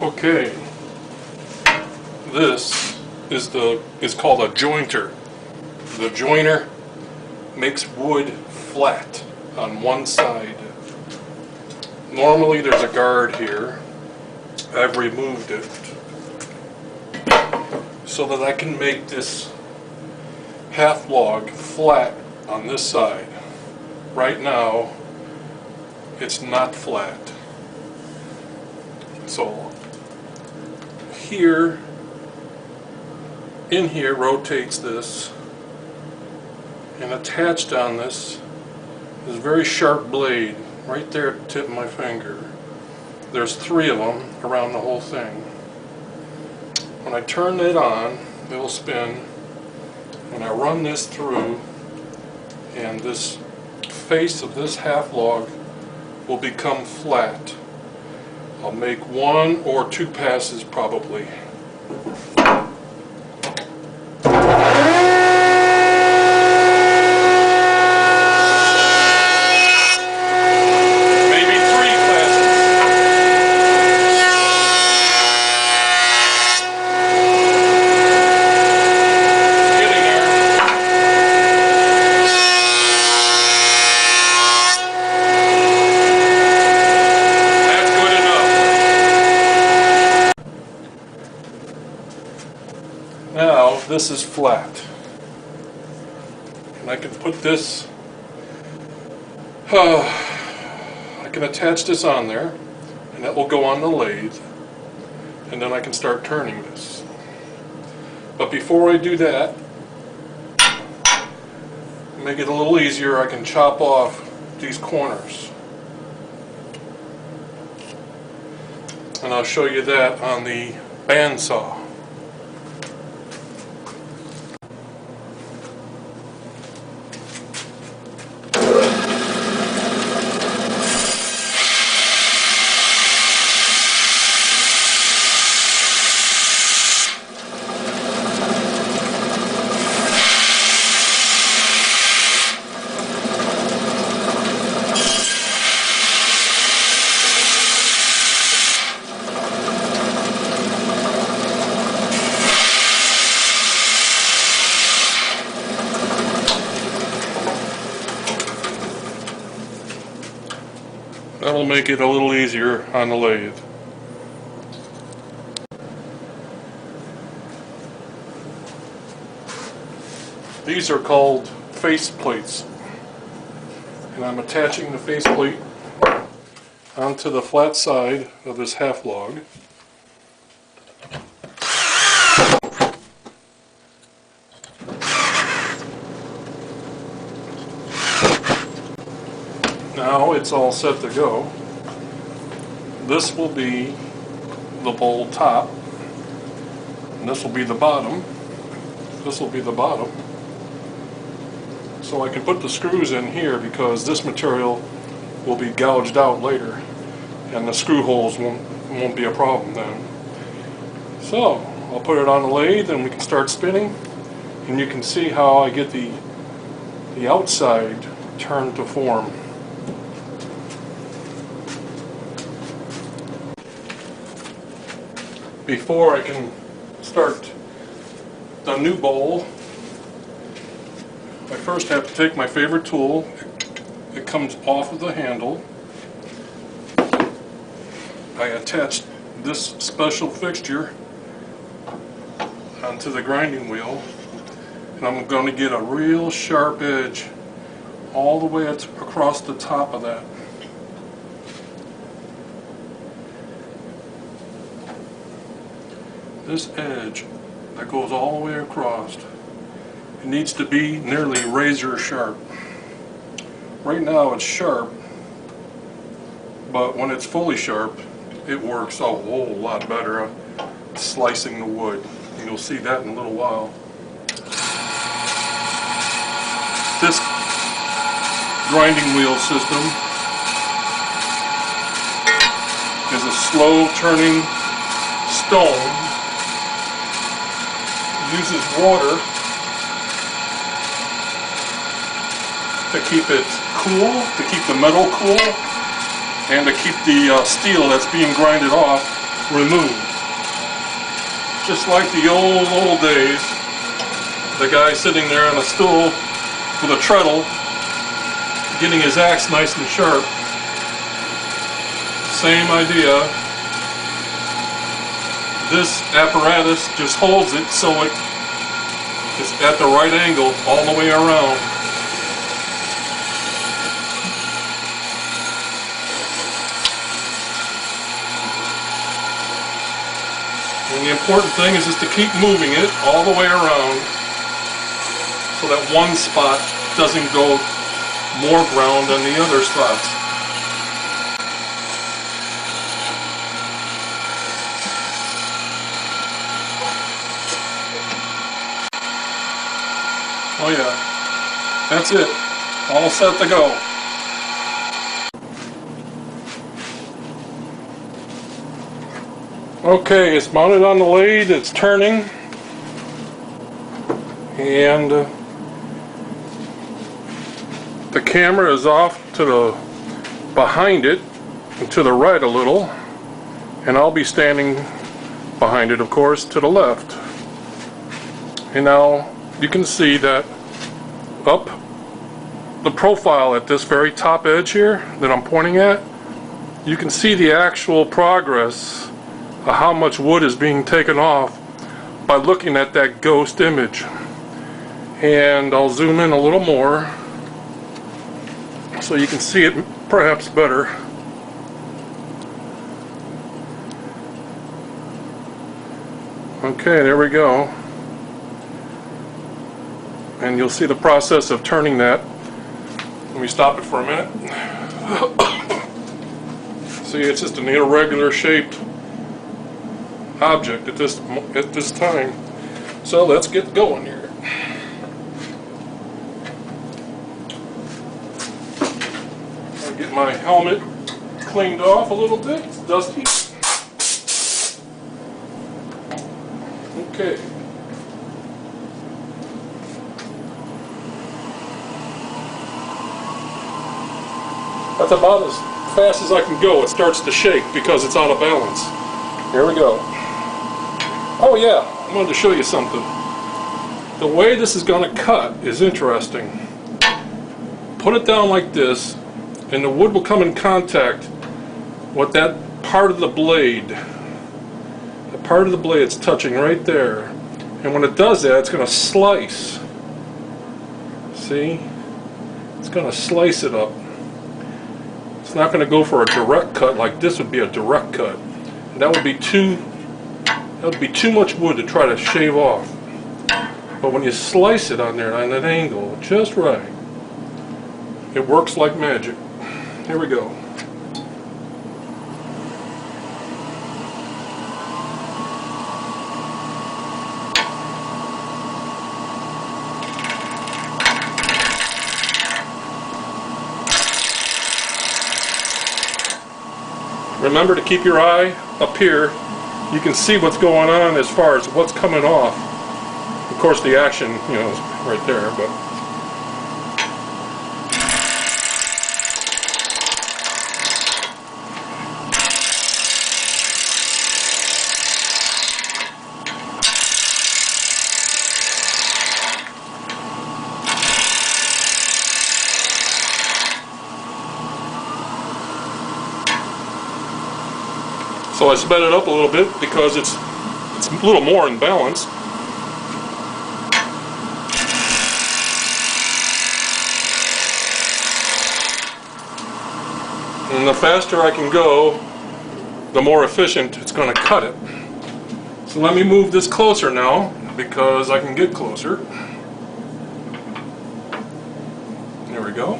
Okay, this is called a jointer. The joiner makes wood flat on one side. Normally there's a guard here. I've removed it so that I can make this half log flat on this side. Right now it's not flat. So here, in here rotates this, and attached on this is a very sharp blade right there at the tip of my finger. There's 3 of them around the whole thing. When I turn it on, it will spin. When I run this through, and this face of this half log will become flat. I'll make 1 or 2 passes probably. Now this is flat, and I can put this, I can attach this on there, and that will go on the lathe, and then I can start turning this. But before I do that, make it a little easier, I can chop off these corners, and I'll show you that on the bandsaw. That'll make it a little easier on the lathe. These are called face plates, and I'm attaching the face plate onto the flat side of this half log. Now it's all set to go. This will be the bowl top, and this will be the bottom. This will be the bottom. So I can put the screws in here because this material will be gouged out later, and the screw holes won't be a problem then. So I'll put it on the lathe and we can start spinning, and you can see how I get the outside turned to form. Before I can start the new bowl, I first have to take my favorite tool. It comes off of the handle. I attach this special fixture onto the grinding wheel, and I'm going to get a real sharp edge all the way across the top of that. This edge that goes all the way across, it needs to be nearly razor sharp. Right now it's sharp, but when it's fully sharp, it works a whole lot better at slicing the wood. And you'll see that in a little while. This grinding wheel system is a slow turning stone. Uses water to keep it cool, to keep the metal cool, and to keep the steel that's being grinded off removed. Just like the old days, the guy sitting there on a stool with a treadle, getting his axe nice and sharp. Same idea. This apparatus just holds it so it is at the right angle all the way around. And the important thing is just to keep moving it all the way around so that one spot doesn't go more ground than the other spots. Oh yeah, that's it. All set to go. Okay, it's mounted on the lathe, it's turning, and the camera is off to the behind it and to the right a little, and I'll be standing behind it, of course, to the left. And now you can see that up the profile at this very top edge here that I'm pointing at, you can see the actual progress of how much wood is being taken off by looking at that ghost image. And I'll zoom in a little more so you can see it perhaps better. Okay, there we go. And you'll see the process of turning that. Let me stop it for a minute. See, it's just an irregular shaped object at this time. So let's get going here. I'll get my helmet cleaned off a little bit. It's dusty. Okay. That's about as fast as I can go. It starts to shake because it's out of balance. Here we go. Oh yeah, I wanted to show you something. The way this is going to cut is interesting. Put it down like this, and the wood will come in contact with that part of the blade. The part of the blade it's touching right there. And when it does that, it's going to slice. See? It's going to slice it up. It's not going to go for a direct cut like this would be a direct cut. And that would be too much wood to try to shave off. But when you slice it on there on that angle just right, it works like magic. Here we go. Remember to keep your eye up here. You can see what's going on as far as what's coming off. Of course the action, you know, is right there, but so I sped it up a little bit because it's a little more in balance. And the faster I can go, the more efficient it's going to cut it. So let me move this closer now because I can get closer. There we go.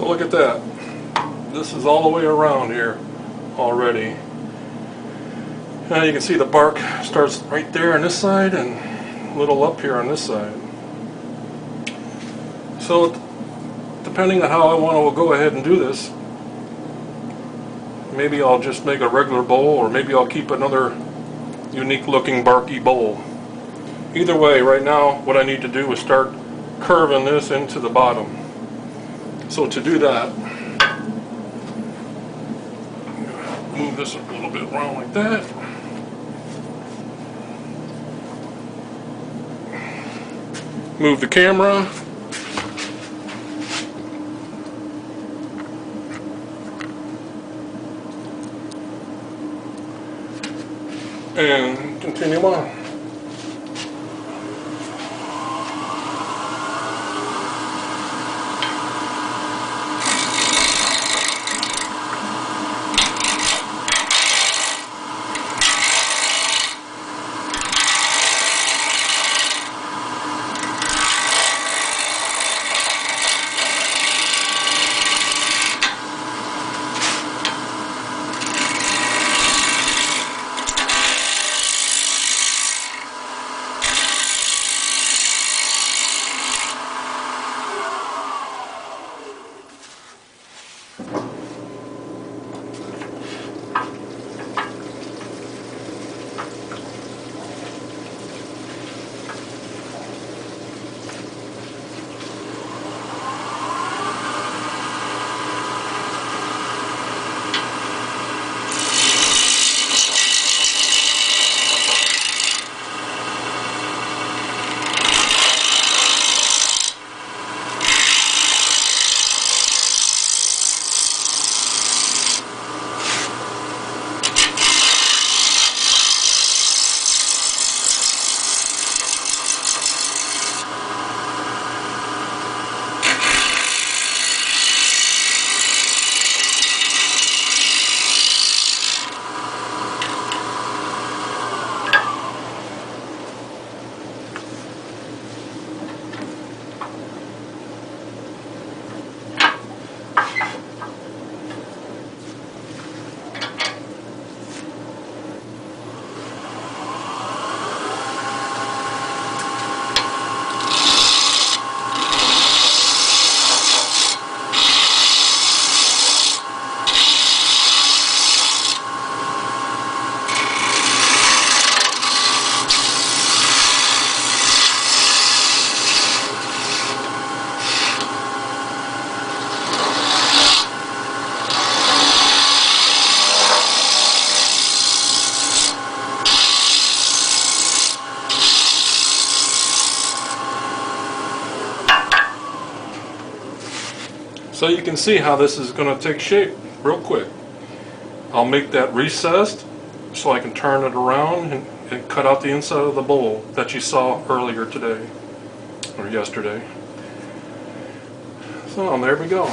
look at that. This is all the way around here already. Now you can see the bark starts right there on this side and a little up here on this side. So depending on how I want to go ahead and do this, maybe I'll just make a regular bowl, or maybe I'll keep another unique looking barky bowl. Either way, right now what I need to do is start curving this into the bottom. So to do that, move this a little bit around like that. Move the camera. And continue on. So you can see how this is going to take shape real quick. I'll make that recessed so I can turn it around and cut out the inside of the bowl that you saw earlier today or yesterday. So there we go.